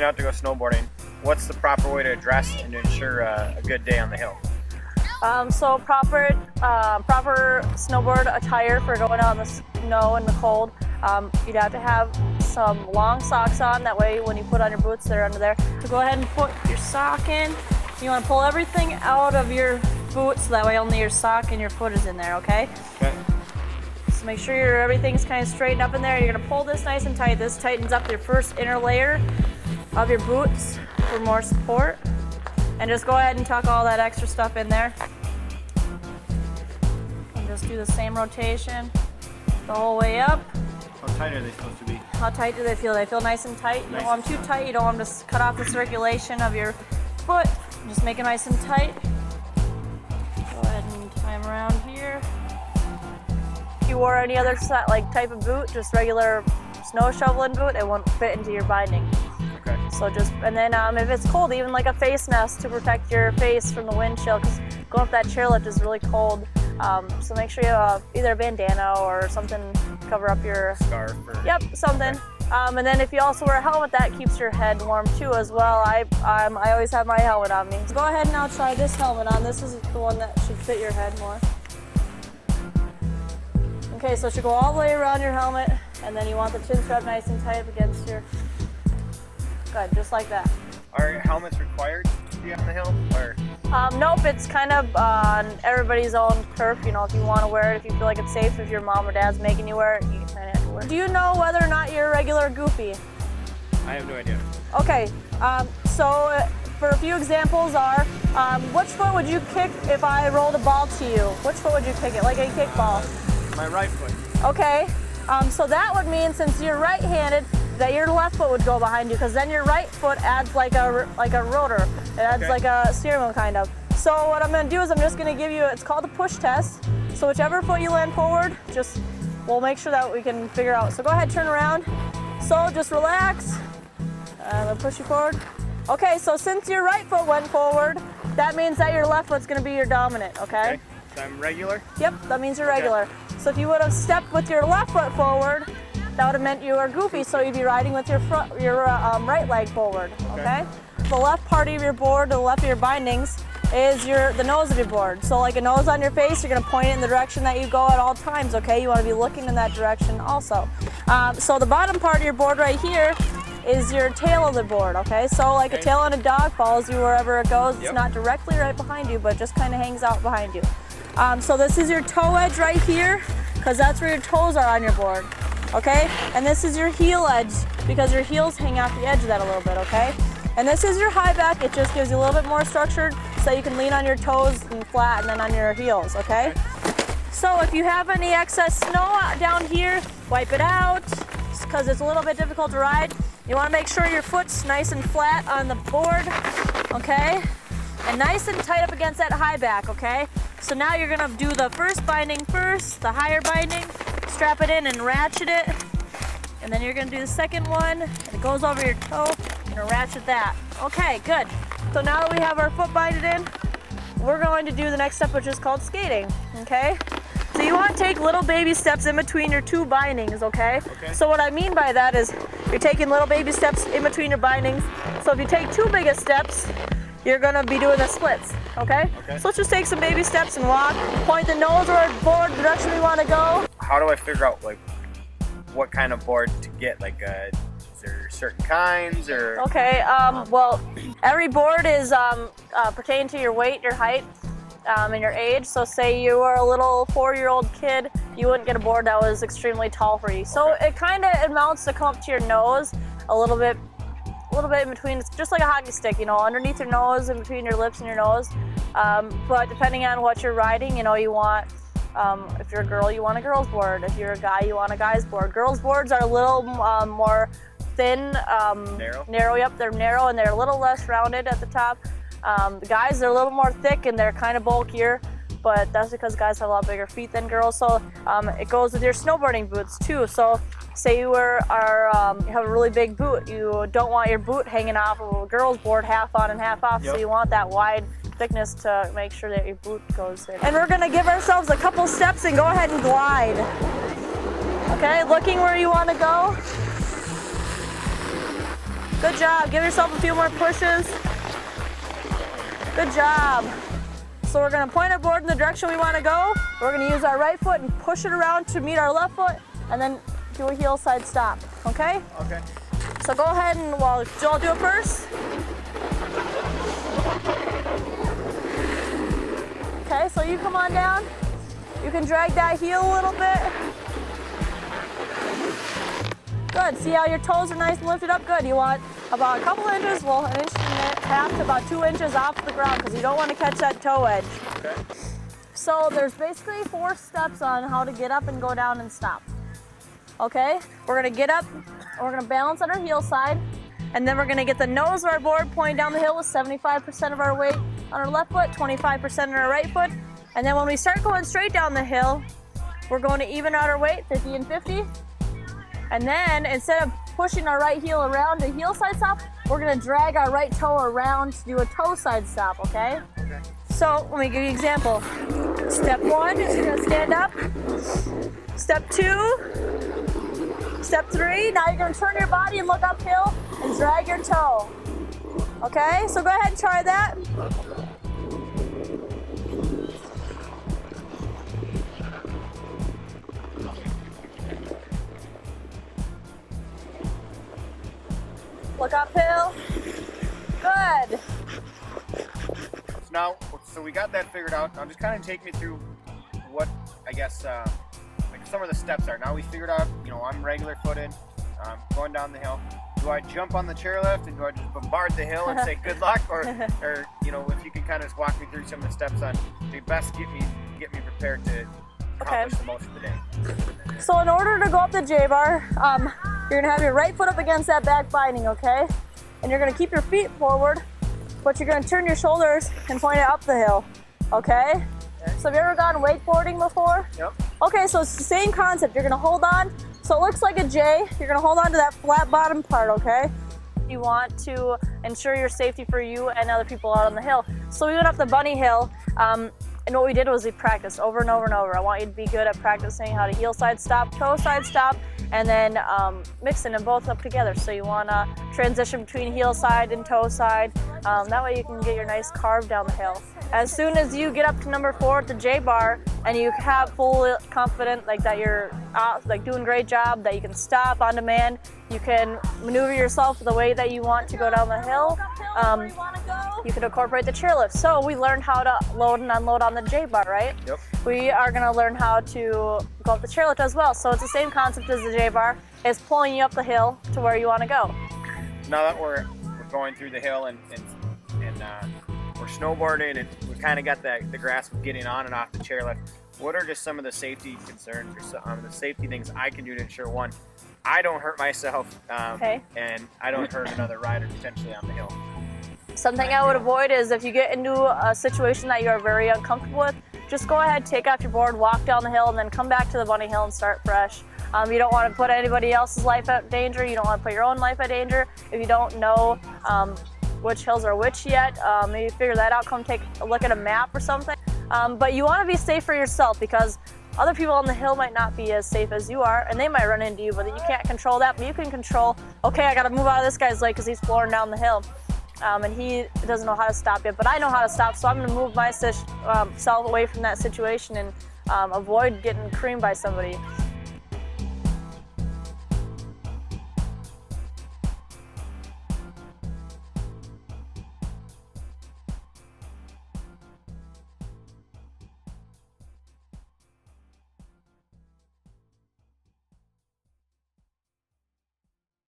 coming out to go snowboarding, what's the proper way to dress and to ensure a good day on the hill? So proper snowboard attire for going out in the snow and the cold. You'd have to have some long socks on. That way when you put on your boots, they're under there. So go ahead and put your sock in. You want to pull everything out of your boot so that way only your sock and your foot is in there, okay? Okay. So make sure everything's kind of straightened up in there. You're going to pull this nice and tight. This tightens up your first inner layer of your boots for more support. And just go ahead and tuck all that extra stuff in there. And just do the same rotation the whole way up. How tight are they supposed to be? How tight do they feel? They feel nice and tight. You don't want them too tight. You don't want them to cut off the circulation of your foot. Just make it nice and tight. Go ahead and tie them around here. If you wore any other type of boot, just regular snow shoveling boot, it won't fit into your binding. Okay. So and then if it's cold, even like a face mask to protect your face from the wind chill, because going up that chairlift is really cold. So make sure you have either a bandana or something to cover up your scarf. Yep, something. Okay. And then if you also wear a helmet, that keeps your head warm too as well. I always have my helmet on me. So go ahead and now try this helmet on. This is the one that should fit your head more. Okay, so it should go all the way around your helmet, and then you want the chin strap nice and tight up against your... Good, just like that. Are helmets required to be on the hill, or? Nope, it's kind of on everybody's own turf. You know, if you want to wear it, if you feel like it's safe, if your mom or dad's making you wear it, you kind of have to wear it. Do you know whether or not you're a regular goofy? I have no idea. Okay, so for a few examples are, which foot would you kick if I rolled a ball to you? Which foot would you kick it, like a kickball? My right foot. Okay, so that would mean since you're right-handed, that your left foot would go behind you, because then your right foot adds like a rotor. It adds like a steering wheel kind of. So what I'm going to do is I'm just going to give you, it's called a push test. So whichever foot you land forward, we'll make sure that we can figure out. So go ahead, turn around. So just relax. I'm going to push you forward. Okay, so since your right foot went forward, that means that your left foot's going to be your dominant, okay? So I'm regular? Yep, that means you're regular. So if you would have stepped with your left foot forward, that would have meant you were goofy, so you'd be riding with your right leg forward, okay? The left part of your board, the left of your bindings, is the nose of your board. So like a nose on your face, you're gonna point it in the direction that you go at all times, okay? You wanna be looking in that direction also. So the bottom part of your board right here is your tail of the board, okay? So like a tail on a dog follows you wherever it goes. It's not directly right behind you, but just kind of hangs out behind you. So this is your toe edge right here, because that's where your toes are on your board. Okay, and this is your heel edge, because your heels hang off the edge of that a little bit, okay? And this is your high back. It just gives you a little bit more structured so you can lean on your toes and flat and then on your heels, okay? So if you have any excess snow down here, wipe it out, because it's a little bit difficult to ride. You want to make sure your foot's nice and flat on the board, okay? And nice and tight up against that high back, okay? So now you're gonna do the first binding first, the higher binding, strap it in and ratchet it. And then you're gonna do the second one, and it goes over your toe, and ratchet that. Okay, good. So now that we have our foot binded in, we're going to do the next step, which is called skating, okay? So you wanna take little baby steps in between your two bindings, okay? So what I mean by that is, you're taking little baby steps in between your bindings. So if you take two biggest steps, you're gonna be doing the splits, okay? So let's just take some baby steps and walk. Point the nose or board the direction we wanna go. How do I figure out like what kind of board to get? Like, is there certain kinds or? Okay, well, every board is pertaining to your weight, your height, and your age. So say you were a little 4-year-old kid, you wouldn't get a board that was extremely tall for you. So it kind of amounts to come up to your nose a little bit in between. It's just like a hockey stick, you know, underneath your nose, in between your lips and your nose. But depending on what you're riding, you know, you want, if you're a girl, you want a girl's board. If you're a guy, you want a guy's board. Girls' boards are a little more thin, narrow. Yep, they're narrow and they're a little less rounded at the top. The guys, they're a little more thick and they're kind of bulkier, but that's because guys have a lot bigger feet than girls. So it goes with your snowboarding boots too. So say you have a really big boot, you don't want your boot hanging off of a girl's board half on and half off. So you want that wide thickness to make sure that your boot goes there. And we're gonna give ourselves a couple steps and go ahead and glide. Okay, looking where you want to go. Good job. Give yourself a few more pushes. Good job. So we're gonna point our board in the direction we wanna go. We're gonna use our right foot and push it around to meet our left foot, and then do a heel side stop, okay? Okay. So go ahead and, well, Joel, do it first. Okay, so you come on down. You can drag that heel a little bit. Good, see how your toes are nice and lifted up? Good, you want about a couple inches, well, an inch and a half to about 2 inches off the ground because you don't want to catch that toe edge. Okay. So there's basically 4 steps on how to get up and go down and stop. Okay, we're gonna get up, we're gonna balance on our heel side, and then we're gonna get the nose of our board pointing down the hill with 75% of our weight on our left foot, 25% on our right foot. And then when we start going straight down the hill, we're going to even out our weight, 50 and 50. And then instead of pushing our right heel around to heel side stop, we're gonna drag our right toe around to do a toe side stop, okay? Okay. So let me give you an example. Step 1 is you're gonna stand up. Step 2, step 3, now you're gonna turn your body and look uphill and drag your toe. Okay, so go ahead and try that. Look uphill. Good. Now, so we got that figured out. Now just kind of take me through what, I guess, like some of the steps are. Now we figured out, you know, I'm regular footed, going down the hill. Do I jump on the chairlift and do I just bombard the hill and say good luck? Or you know, if you can kind of just walk me through some of the steps on to best get me prepared to accomplish the most of the day. So in order to go up the J-bar, you're gonna have your right foot up against that back binding, okay? And you're gonna keep your feet forward, but you're gonna turn your shoulders and point it up the hill, okay? So have you ever gone wakeboarding before? Yep. Okay, so it's the same concept. You're gonna hold on, so it looks like a J. You're gonna hold on to that flat bottom part, okay? You want to ensure your safety for you and other people out on the hill. So we went up the bunny hill, and what we did was we practiced over and over and over. I want you to be good at practicing how to heel side stop, toe side stop, and then mixing them both up together. So you want to transition between heel side and toe side. That way you can get your nice carve down the hill. As soon as you get up to number 4 at the J-bar and you have full confident like that you're like doing a great job, that you can stop on demand, you can maneuver yourself the way that you want to go down the hill. You can incorporate the chairlift. So we learned how to load and unload on the J-bar, right? Yep. We are going to learn how to go up the chairlift as well. So it's the same concept as the J-bar. It's pulling you up the hill to where you want to go. Now that we're going through the hill and we're snowboarding and we kind of got the grasp of getting on and off the chairlift, what are just some of the safety concerns or some of the safety things I can do to ensure, one, I don't hurt myself and I don't hurt another rider potentially on the hill? Something I would avoid is if you get into a situation that you're very uncomfortable with, just go ahead, take off your board, walk down the hill, and then come back to the bunny hill and start fresh. You don't want to put anybody else's life at danger. You don't want to put your own life at danger. If you don't know which hills are which yet, maybe figure that out. Come take a look at a map or something. But you want to be safe for yourself because other people on the hill might not be as safe as you are, and they might run into you, but you can't control that. But you can control, okay, I got to move out of this guy's way because he's flooring down the hill. And he doesn't know how to stop yet, but I know how to stop, so I'm going to move myself away from that situation and avoid getting creamed by somebody.